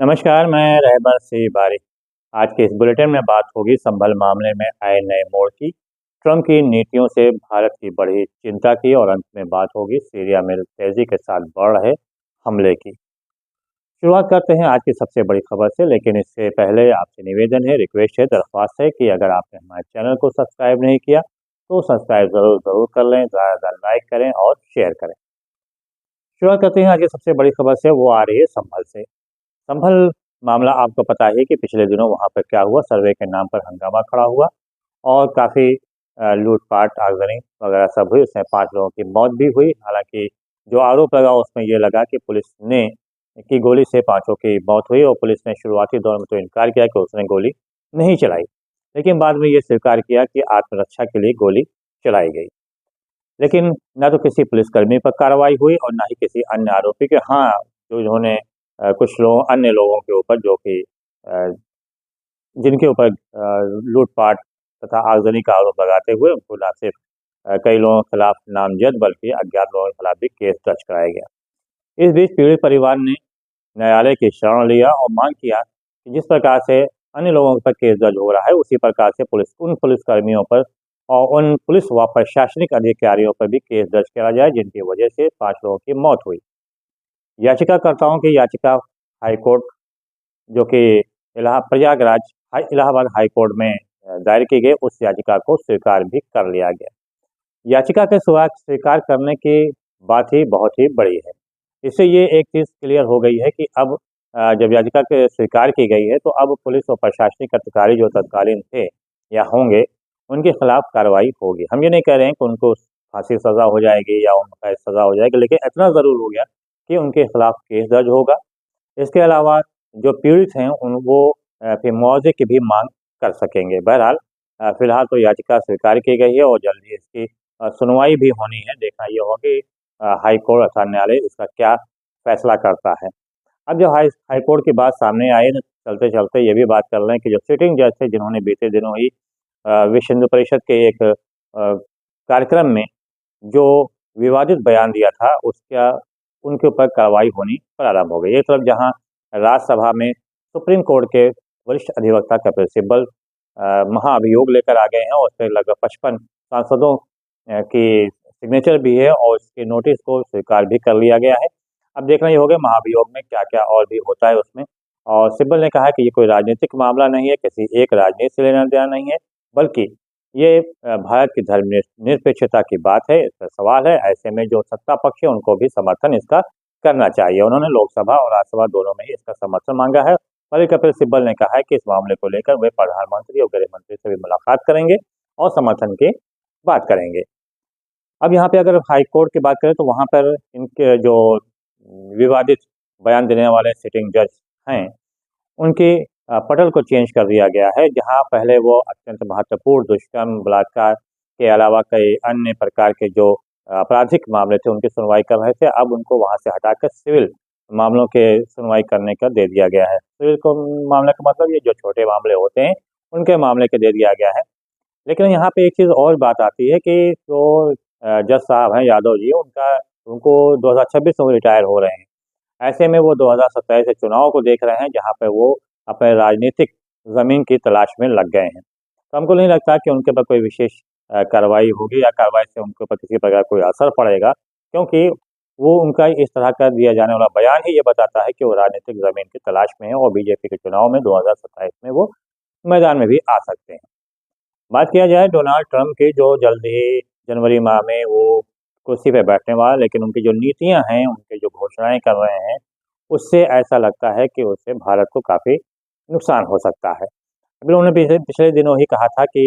नमस्कार, मैं रहबर से बारी। आज के इस बुलेटिन में बात होगी संभल मामले में आए नए मोड़ की, ट्रंप की नीतियों से भारत की बढ़ी चिंता की और अंत में बात होगी सीरिया में तेजी के साथ बढ़ रहे हमले की। शुरुआत करते हैं आज की सबसे बड़ी खबर से, लेकिन इससे पहले आपसे निवेदन है, रिक्वेस्ट है, दरख्वास्त है कि अगर आपने हमारे चैनल को सब्सक्राइब नहीं किया तो सब्सक्राइब ज़रूर कर लें, ज़्यादा लाइक करें और शेयर करें। शुरुआत करते हैं आज की सबसे बड़ी खबर से, वो आ रही है संभल से। संभल मामला आपको पता है कि पिछले दिनों वहाँ पर क्या हुआ, सर्वे के नाम पर हंगामा खड़ा हुआ और काफ़ी लूटपाट, आगजनी वगैरह सब हुई। उसमें 5 लोगों की मौत भी हुई। हालांकि जो आरोप लगा उसमें ये लगा कि पुलिस ने की गोली से 5 की मौत हुई और पुलिस ने शुरुआती दौर में तो इनकार किया कि उसने गोली नहीं चलाई, लेकिन बाद में ये स्वीकार किया कि आत्मरक्षा के लिए गोली चलाई गई। लेकिन ना तो किसी पुलिसकर्मी पर कार्रवाई हुई और ना ही किसी अन्य आरोपी के। हाँ, जो इन्होंने कुछ लोग अन्य लोगों के ऊपर जो कि जिनके ऊपर लूटपाट तथा आगजनी का आरोप लगाते हुए उनको ना सिर्फ कई लोगों के खिलाफ नामजद बल्कि अज्ञात लोगों के खिलाफ भी केस दर्ज कराया गया। इस बीच पीड़ित परिवार ने न्यायालय की शरण लिया और मांग किया कि जिस प्रकार से अन्य लोगों पर केस दर्ज हो रहा है उसी प्रकार से उन पुलिसकर्मियों पर और उन पुलिस व प्रशासनिक अधिकारियों पर भी केस दर्ज किया जाए जिनकी वजह से 5 लोगों की मौत हुई। याचिकाकर्ताओं की याचिका हाईकोर्ट जो कि इलाहाबाद हाई कोर्ट में दायर की गई, उस याचिका को स्वीकार भी कर लिया गया। याचिका के स्वीकार करने की बात ही बहुत ही बड़ी है। इससे ये एक चीज़ क्लियर हो गई है कि अब जब याचिका के स्वीकार की गई है तो अब पुलिस और प्रशासनिक अधिकारी जो तत्कालीन थे या होंगे उनके खिलाफ कार्रवाई होगी। हम ये नहीं कह रहे हैं कि उनको फांसी सज़ा हो जाएगी या उनका सज़ा हो जाएगी, लेकिन इतना ज़रूर हो गया कि उनके खिलाफ केस दर्ज होगा। इसके अलावा जो पीड़ित हैं उन वो फिर मुआवजे की भी मांग कर सकेंगे। बहरहाल फिलहाल तो याचिका स्वीकार की गई है और जल्द ही इसकी सुनवाई भी होनी है। देखना ये होगा कि हाई कोर्ट अर्थात न्यायालय इसका क्या फैसला करता है। अब जो हाई कोर्ट की बात सामने आई ना, चलते चलते ये भी बात कर लें कि जो सिटिंग जज थे जिन्होंने बीते दिनों ही विश्व हिंदू परिषद के एक कार्यक्रम में जो विवादित बयान दिया था उसका उनके ऊपर कार्रवाई होनी प्रारंभ हो गई। एक तरफ जहां राज्यसभा में सुप्रीम कोर्ट के वरिष्ठ अधिवक्ता कपिल सिब्बल महाअभियोग लेकर आ गए हैं और उसमें लगभग 55 सांसदों की सिग्नेचर भी है और उसके नोटिस को स्वीकार भी कर लिया गया है। अब देखना ये होगा महाभियोग में क्या क्या और भी होता है उसमें। और सिब्बल ने कहा कि ये कोई राजनीतिक मामला नहीं है, किसी एक राजनीति से लेना देना नहीं है, बल्कि ये भारत की धर्मनिरपेक्षता की बात है, इसका सवाल है। ऐसे में जो सत्ता पक्ष है उनको भी समर्थन इसका करना चाहिए। उन्होंने लोकसभा और राज्यसभा दोनों में ही इसका समर्थन मांगा है। वहीं कपिल सिब्बल ने कहा है कि इस मामले को लेकर वे प्रधानमंत्री और गृह मंत्री से भी मुलाकात करेंगे और समर्थन की बात करेंगे। अब यहाँ पे अगर हाई कोर्ट की बात करें तो वहाँ पर इनके जो विवादित बयान देने वाले सिटिंग जज हैं उनके पटल को चेंज कर दिया गया है। जहाँ पहले वो अत्यंत महत्वपूर्ण दुष्कर्म, बलात्कार के अलावा कई अन्य प्रकार के जो आपराधिक मामले थे उनकी सुनवाई कर रहे थे, अब उनको वहाँ से हटाकर सिविल मामलों के सुनवाई करने का दे दिया गया है। सिविल को मामले का मतलब ये जो छोटे मामले होते हैं उनके मामले के दे दिया गया है। लेकिन यहाँ पे एक चीज़ और बात आती है कि जो जज साहब हैं यादव जी, उनको 2026 में वो रिटायर हो रहे हैं। ऐसे में वो 2027 के चुनाव को देख रहे हैं जहाँ पे वो अपने राजनीतिक ज़मीन की तलाश में लग गए हैं। तो हमको नहीं लगता कि उनके ऊपर कोई विशेष कार्रवाई होगी या कार्रवाई से उनके ऊपर किसी प्रकार कोई असर पड़ेगा, क्योंकि वो उनका इस तरह का दिया जाने वाला बयान ही ये बताता है कि वो राजनीतिक ज़मीन की तलाश में है और बीजेपी के चुनाव में 2027 में वो मैदान में भी आ सकते हैं। बात किया जाए डोनाल्ड ट्रंप की, जो जल्द ही जनवरी माह में वो कुर्सी पे बैठने वाला, लेकिन उनकी जो नीतियां हैं, उनकी जो घोषणाएं कर रहे हैं, उससे ऐसा लगता है कि उससे भारत को काफ़ी नुकसान हो सकता है। अभी उन्होंने पिछले पिछले दिनों ही कहा था कि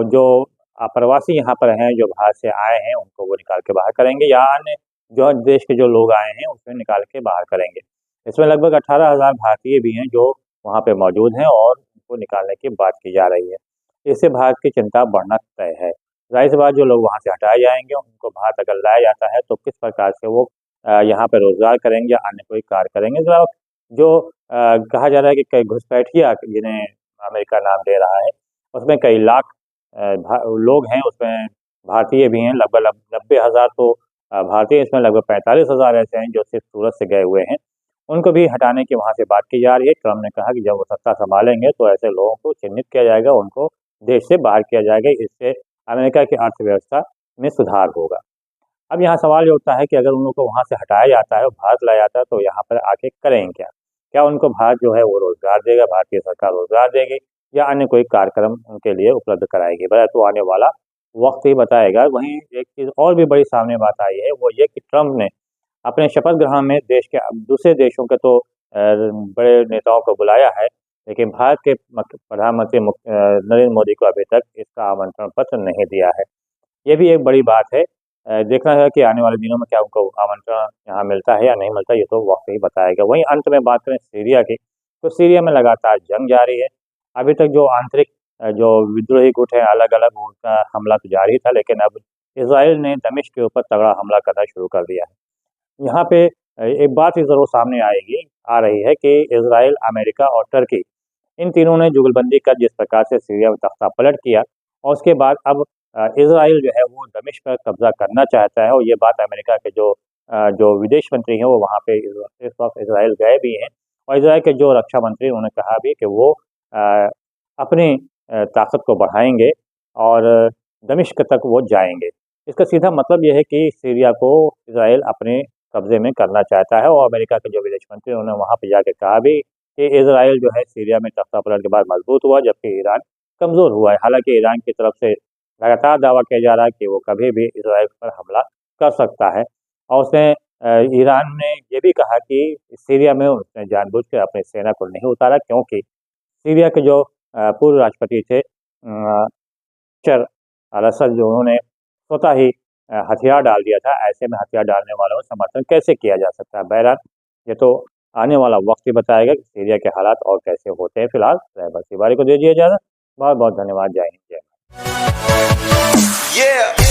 जो प्रवासी यहाँ पर हैं, जो बाहर से आए हैं, उनको वो निकाल के बाहर करेंगे या अन्य जो देश के जो लोग आए हैं, उसमें निकाल के बाहर करेंगे। इसमें लगभग 18,000 भारतीय भी हैं जो वहाँ पे मौजूद हैं और उनको निकालने की बात की जा रही है। इससे भारत की चिंता बढ़ना तय है। ज़ाहिर सी बात, जो लोग वहाँ से हटाए जाएँगे, उनको भारत अगर लाया जाता है, तो किस प्रकार से वो यहाँ पे रोज़गार करेंगे या अन्य कोई कार्य करेंगे। जो कहा जा रहा है कि कई घुसपैठिया जिन्हें अमेरिका नाम दे रहा है, उसमें कई लाख लोग हैं, उसमें भारतीय भी हैं। लगभग 90,000 तो भारतीय, इसमें लगभग 45,000 ऐसे हैं जो सिर्फ सूरत से गए हुए हैं। उनको भी हटाने की वहाँ से बात की जा रही है। ट्रम्प ने कहा कि जब वो सत्ता संभालेंगे तो ऐसे लोगों को चिन्हित किया जाएगा, उनको देश से बाहर किया जाएगा। इससे अमेरिका की अर्थव्यवस्था में सुधार होगा। अब यहाँ सवाल ये उठता है कि अगर उन लोगों को वहाँ से हटाया जाता है और भारत लाया जाता है तो यहाँ पर आके करेंगे क्या? क्या उनको भारत जो है वो रोज़गार देगा, भारतीय सरकार रोज़गार देगी या अन्य कोई कार्यक्रम उनके लिए उपलब्ध कराएगी? वह तो आने वाला वक्त ही बताएगा। वहीं एक चीज़ और भी बड़ी सामने बात आई है, वो ये कि ट्रम्प ने अपने शपथ ग्रहण में देश के दूसरे देशों के तो बड़े नेताओं को बुलाया है, लेकिन भारत के प्रधानमंत्री नरेंद्र मोदी को अभी तक इसका आमंत्रण पत्र नहीं दिया है। ये भी एक बड़ी बात है। देखना है कि आने वाले दिनों में क्या उनको आमंत्रण यहाँ मिलता है या नहीं मिलता, ये तो वक्त ही बताएगा। वहीं अंत में बात करें सीरिया की, तो सीरिया में लगातार जंग जारी है। अभी तक जो आंतरिक जो विद्रोही गुट हैं अलग-अलग, उनका हमला तो जारी था, लेकिन अब इज़राइल ने दमिश्क के ऊपर तगड़ा हमला करना शुरू कर दिया है। यहाँ पे एक बात ही ज़रूर सामने आ रही है कि इज़राइल, अमेरिका और टर्की, इन तीनों ने जुगलबंदी कर जिस प्रकार से सीरिया में तख्ता-पलट किया और उसके बाद अब इज़राइल जो है वो दमिश्क पर कब्ज़ा करना चाहता है। और ये बात अमेरिका के जो विदेश मंत्री हैं वो वहाँ पे इस वक़्त इज़राइल गए भी हैं और इज़राइल के जो रक्षा मंत्री उन्होंने कहा भी कि वो अ, अपनी ताकत को बढ़ाएँगे और दमिश्क तक वो जाएँगे। इसका सीधा मतलब ये है कि सीरिया को इज़राइल अपने कब्ज़े में करना चाहता है और अमेरिका के जो विदेश मंत्री उन्होंने वहाँ पे जाके कहा भी कि इज़राइल जो है सीरिया में तख्ता-पलट के बाद मजबूत हुआ, जबकि ईरान कमज़ोर हुआ है। हालाँकि ईरान की तरफ से लगातार दावा किया जा रहा है कि वो कभी भी इज़राइल पर हमला कर सकता है और ईरान ने ये भी कहा कि सीरिया में उसने जानबूझकर अपनी सेना को नहीं उतारा, क्योंकि सीरिया के जो पूर्व राष्ट्रपति थे बशर अल-असद, जो उन्होंने स्वतः ही हथियार डाल दिया था। ऐसे में हथियार डालने वालों का समर्थन कैसे किया जा सकता है? बहरहाल ये तो आने वाला वक्त ही बताएगा कि सीरिया के हालात और कैसे होते हैं। फिलहाल रहबर तिवारी को दीजिए इजाज़त। बहुत-बहुत धन्यवाद। जय हिंद, जय भारत। Yeah.